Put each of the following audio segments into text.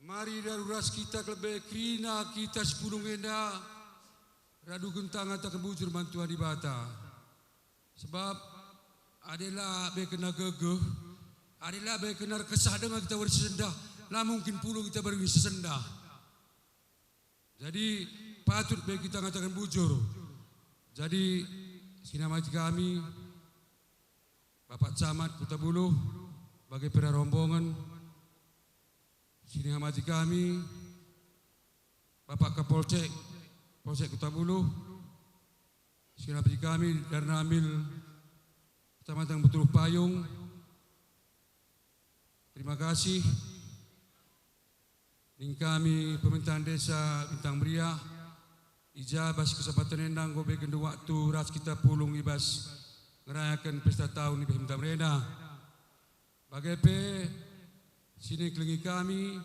Mari daruras kita kelebe krina kita 10 ngenda radu gentang atau kebujur mantua di bata. Sebab adalah be kena gegeh, adalah be kena kesah dengan kita bersesendah, lah mungkin puluh kita beri sesendah. Jadi patut be kita ngatakan bujur. Jadi sinamati kami Bapak Camat Kota Buluh bagai pera rombongan. Sini amati kami Bapak Kapolsek Polsek Kota Buluh. Sini amati kami dari Namil Kecamatan Betuluh Payung. Terima kasih. Ning kami pemerintahan desa Bintang Meriah ijabas kesempatan endang gobe kendu waktu ras kita pulung ibas ngerayakan pesta tahun di Bintang Meriah. Bagaimana sini kelingi kami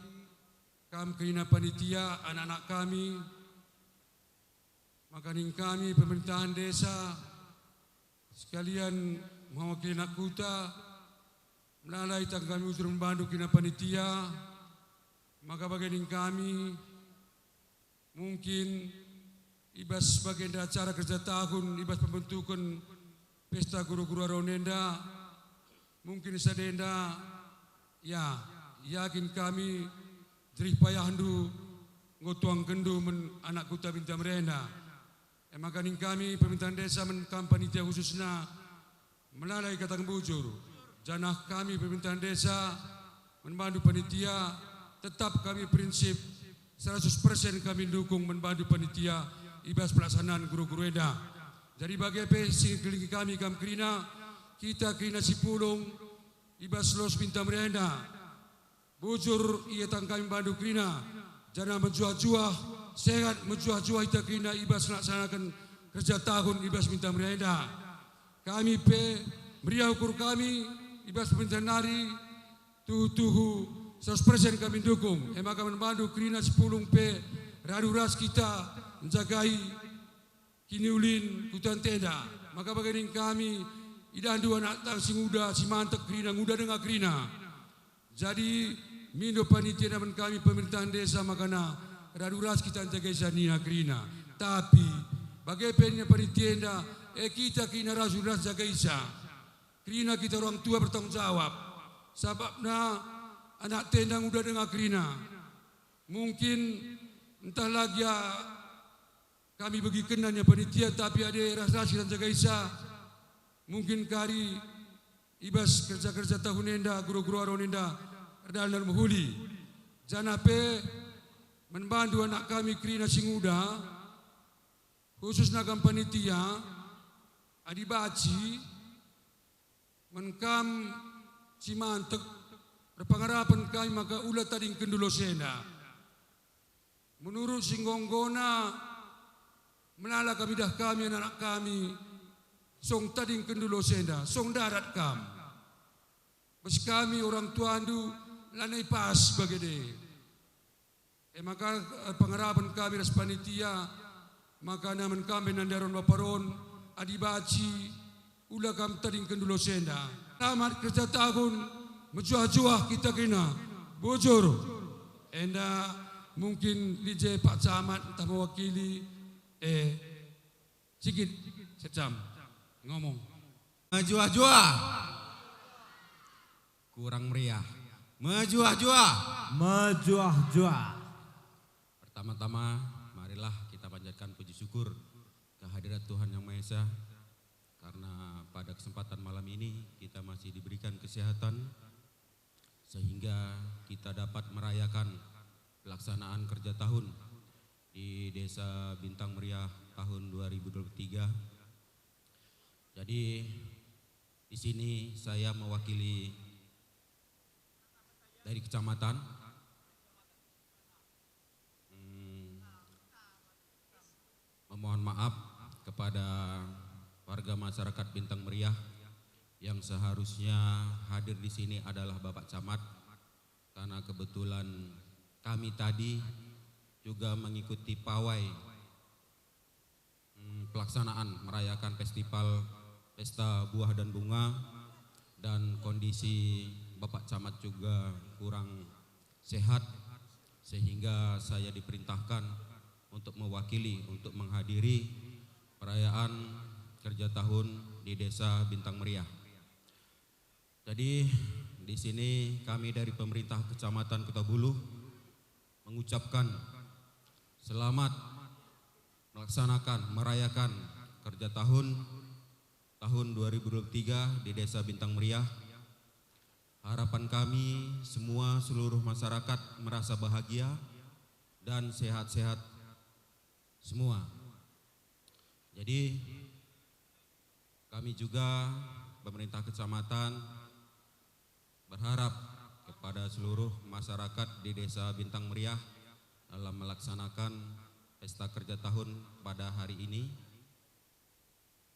kena panitia, anak-anak kami, makanin kami pemerintahan desa, sekalian mewakili anak kuta, melalui tang kami usul membantu kena panitia, maka bagian kami mungkin ibas bagian acara kerja tahun, ibas pembentukan pesta guru-guru Aronenda, mungkin sadenda, ya. Yakin kami jerih payah handu ngotuang kendu men anak kuta Bintang Meriah. Makanin kami pemerintahan desa men kampanitia khususnya melalui kata bujur. Janah kami pemerintahan desa membantu panitia tetap kami prinsip 100% kami dukung membantu panitia ibas pelaksanaan guru-guru eda. Jadi bagi sing kelingi kami krina kita krina Sipulung ibas los Bintang Meriah. Bujur ia tang kami bandu krina jana menjuah-juah sehat menjuah-juah ita krina ibas melaksanakan kerja tahun ibas Bintang Meriah. Kami meriah ukur kami ibas pemerintahan nari tuhu 100% kami dukung. Maka membantu krina 10 radu ras kita menjagai kini ulin kutan tenda. Maka bagian kami idandu anak tang si muda si mantek krina muda dengan krina. Jadi mindo panitia dan kami pemerintahan desa makana raduras kita jaga sania krina. Tapi bagaimana panitia kita krina raduras jaga isa. Krina kita orang tua bertanggung jawab. Sebabnya anak tendang udah dengan krina. Mungkin entah lagi ya kami bagi kenannya panitia tapi ada rasa kita jaga isa. Mungkin kari ibas kerja-kerja tahun enda guru-guru Aronenda dalam menghuli. Janape membantu anak kami krina singuda khususnya panitia adibaci menkam cimantek berpengarapan kami maka ulah tading kendulo senda. Menurut Singgonggona melala kami dah kami anak kami song tading kendulo senda song darat kam. Bes kami orang tuandu lanai pas bagede. Maka pengarapan kami ras panitia maka naman kami nandaron baparon adibaci ulah kami tading kendulo senda. Selamat kerja tahun menjuah-juah kita kena bujur. Enda mungkin DJ Pak Camat entah mewakili sikit secam ngomong. Menjuah-juah kurang meriah. Menjuah-juah. Menjuah-juah. Pertama-tama marilah kita panjatkan puji syukur kehadirat Tuhan Yang Maha Esa karena pada kesempatan malam ini kita masih diberikan kesehatan sehingga kita dapat merayakan pelaksanaan kerja tahun di Desa Bintang Meriah tahun 2023. Jadi di sini saya mewakili dari kecamatan memohon maaf kepada warga masyarakat Bintang Meriah yang seharusnya hadir di sini adalah Bapak Camat karena kebetulan kami tadi juga mengikuti pawai pelaksanaan merayakan festival pesta buah dan bunga dan kondisi Bapak Camat juga kurang sehat sehingga saya diperintahkan untuk mewakili, untuk menghadiri perayaan kerja tahun di Desa Bintang Meriah. Jadi di sini kami dari pemerintah Kecamatan Kota-Buluh mengucapkan selamat merayakan kerja tahun 2023 di Desa Bintang Meriah. Harapan kami semua seluruh masyarakat merasa bahagia dan sehat-sehat semua. Jadi kami juga pemerintah kecamatan berharap kepada seluruh masyarakat di Desa Bintang Meriah dalam melaksanakan pesta kerja tahun pada hari ini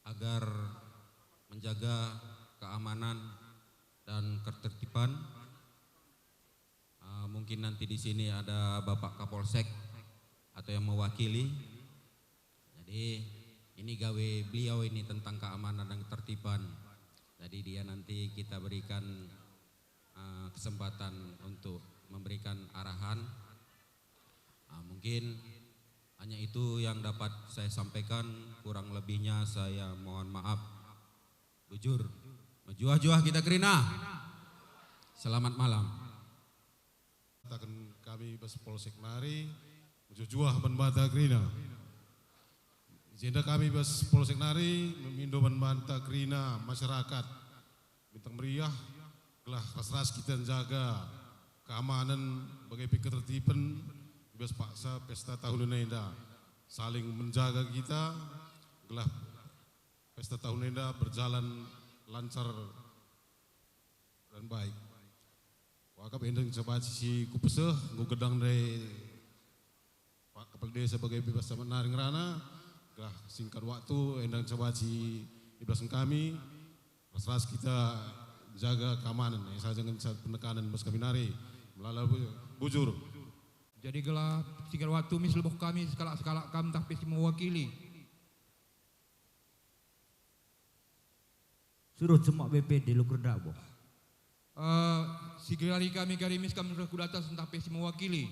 agar menjaga keamanan dan ketertiban. Mungkin nanti di sini ada Bapak Kapolsek atau yang mewakili. Jadi ini gawe beliau ini tentang keamanan dan ketertiban. Jadi dia nanti kita berikan kesempatan untuk memberikan arahan. Mungkin hanya itu yang dapat saya sampaikan, kurang lebihnya saya mohon maaf. Bujur, juah-juah kita kerina. Selamat malam. Kami Bas Polsek Nari, juah banbata kerina. Agenda kami Bas Polsek Nari memindo banbata kerina masyarakat Bintang Meriah telah ras kita jaga keamanan bagi ketertiban Bas paksa pesta tahun Nenda, saling menjaga kita gelah pesta tahun Nenda berjalan lancar dan baik. Wakap endeng coba sisi kupeseh ngugedang dari Pak Kepala Desa sebagai bebas sama naring rana gelah singkat waktu endang coba si iblasan kami ras kita jaga keamanan. Saya jangan penekanan bas kami nari melalui bujur. Jadi gelah singkat waktu misalnya kami sekala kami tapi mewakili. Suruh cemak BPD lu kerja boh. Sigilari kami karimis kami sudah kudatas entah pesi mewakili.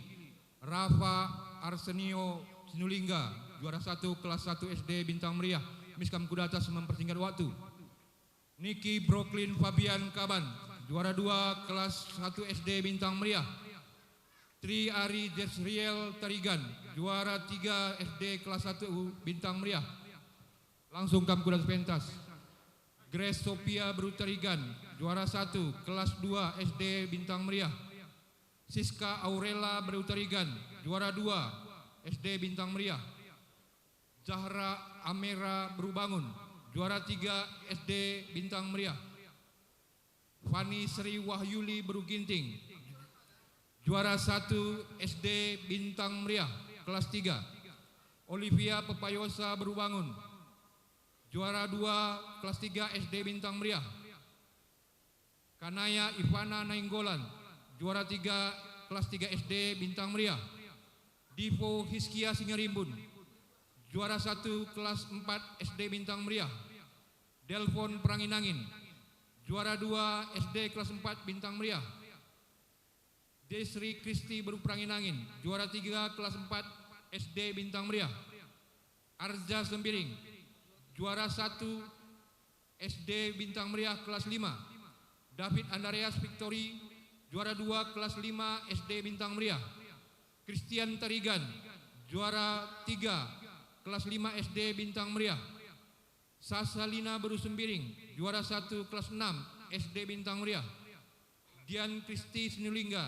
Rafa Arsenio Sinulingga, juara 1 kelas 1 SD Bintang Meriah. Miskam kudatas mempersingkat waktu. Niki Brooklyn Fabian Kaban, juara 2 kelas 1 SD Bintang Meriah. Tri Ari Desriel Tarigan, juara 3 SD kelas 1 Bintang Meriah. Langsung kam kudas pentas. Grace Sophia Brutarigan, juara 1 kelas 2 SD Bintang Meriah. Siska Aurela Brutarigan, juara 2 SD Bintang Meriah. Zahra Amera Berubangun, juara 3 SD Bintang Meriah. Fani Sri Wahyuli Beruginting, juara 1 SD Bintang Meriah kelas 3. Olivia Pepayosa Berubangun, juara 2 kelas 3 SD Bintang Meriah. Kanaya Ivana Nainggolan, juara 3 kelas 3 SD Bintang Meriah. Divo Hiskia Singarimbun, juara 1 kelas 4 SD Bintang Meriah. Delphon Pranginangin, juara 2 SD kelas 4 Bintang Meriah. Desri Kristi Berupranginangin, juara 3 kelas 4 SD Bintang Meriah. Arja Sembiring, juara 1 SD Bintang Meriah kelas 5. David Andreas Victory, juara 2 kelas 5 SD Bintang Meriah. Christian Tarigan, juara 3 kelas 5 SD Bintang Meriah. Sasalina Berusembiring, juara 1 kelas 6 SD Bintang Meriah. Dian Kristi Sinulingga,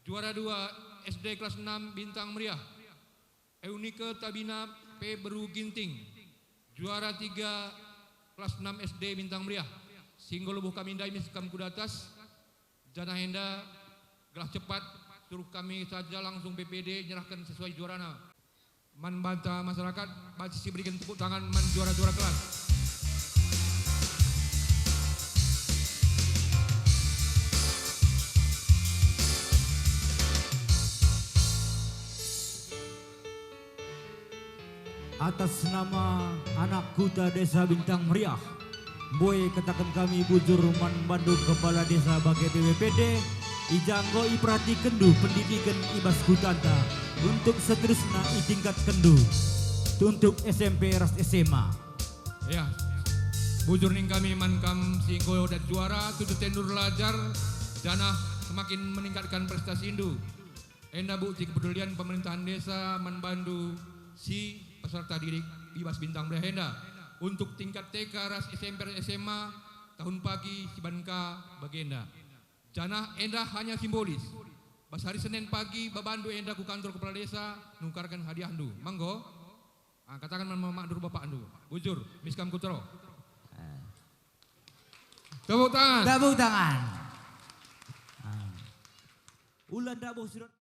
juara 2 SD kelas 6 Bintang Meriah. Eunike Tabina P. Beruginting, juara 3 kelas 6 SD Bintang Meriah. Singgol lubuh kami indai miskam kudatas. Jana henda gelah cepat suruh kami saja langsung PPD nyerahkan sesuai juarana. Man banta masyarakat basi berikan tepuk tangan man juara-juara kelas. Atas nama anak kuda Desa Bintang Meriah, Boy katakan kami bujur Man Bandung Kepala Desa bagai BPD Ijanggo iperhati kendu pendidikan ibas kutanta untuk seterusnya i tingkat kendu untuk SMP ras SMA. Ya, bujur ning kami mankam singgo dan juara tujuh tendur lajar dana semakin meningkatkan prestasi Indu. Enda bukti kepedulian pemerintahan desa membantu si peserta didik Ibas Bintang Belia Henda untuk tingkat TK ras SMP SMA tahun pagi Sibanka Bagenda. Jana Enda hanya simbolis. Pas hari Senin pagi babandu Enda ku kantor kepala desa nukarkan hadiah Andu. Manggo. Katakan mama Andu bapak Andu. Bujur Miskam Kutro. Tepuk tangan. Tepuk tangan. Ulan dabo surat